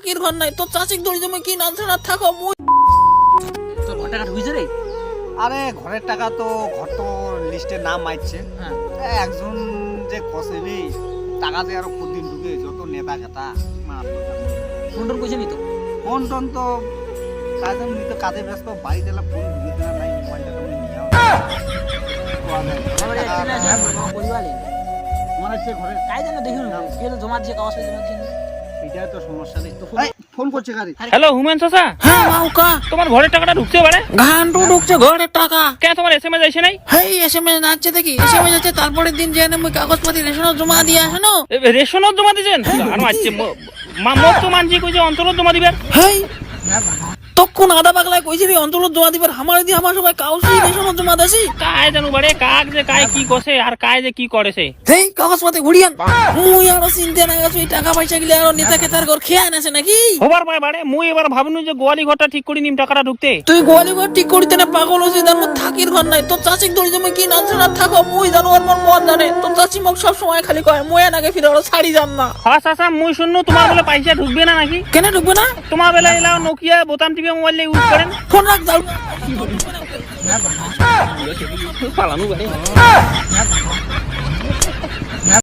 থাকির ঘর নাই তো চাচিক দড়ি তুমি কি নাম ছাড়া থাকো মুই তোর ঘর টাকা ঢুকেছে রে? আরে ঘরের টাকা তো ঘর তো লিস্টে নাম আইছে। হ্যাঁ একজন যে কষেবি টাকা যে আরো প্রতিদিন ঢুকে যত নেতা খেতা ফোন টোন কইছে নি তো? ফোন টোন তো কাজে নিতে কাজে ব্যস্ত বাড়ি দিলাম ফোন ঢুকে না নাই মোবাইলটা তুমি নিয়ে আমার এখানে আছে পরিবারে মানে সে ঘরে কাই জানো দেখুন কে জমা দিছে কাগজ জমা দিছে এটাই তো সমস্যা নেই তো ফোন করছে গাড়ি। হ্যালো হুমেন চাচা, হ্যাঁ মাউকা তোমার ঘরের টাকাটা ঢুকছে এবারে? ঘান্টু ঢুকছে ঘরের টাকা। কেন তোমার এসএমএস আইছে নাই? হেই এসএমএস নাচছে দেখি এসএমএস আছে তারপরের দিন যে মুই কাগজপাতি রেশন জমা দিয়ে আসনো। রেশনত জমা দিছেন? আনো আচ্ছে মোক তো মানছি কই যে অঞ্চলত জমা দিবেন। হেই তখন আদা পাগলায় কইছি রে অঞ্চলত জমা দিবার আমার দি আমার সবাই কাউসি রেশন জমা দেছি। কায় জানু বাড়ে কাক যে কায় কি কসে আর কায় যে কি করেছে। হেই কাগজপাতি ঘুরিয়ান মুই আরো চিন্তা না গেছি টাকা পয়সা গিলে আরো নেতা কেতার ঘর খেয়ে আনেছে নাকি। হবার পায় বাড়ে মুই এবার ভাবনু যে গোয়ালি ঘরটা ঠিক করে নিম টাকাটা ঢুকতে। তুই গোয়ালি ঘর ঠিক করিতে না পাগল হইছিস তার মধ্যে থাকির ঘর নাই তো চাচিক দড়ি তুমি কি নাম ছাড়া থাকো মুই জানো আর মন মন জানে তো চাচি মোক সব সময় খালি কয় মুই নাকি ফিরে ওরা ছাড়ি যান না। হ্যাঁ চাচা মুই শুননু তোমার বলে পয়সা ঢুকবে না নাকি? কেন ঢুকবে না? তোমার বেলা এলা নোকিয়া বোতাম টিপে মোবাইল ইউজ করেন। ফোন রাখ যাও পালানু বাড়ে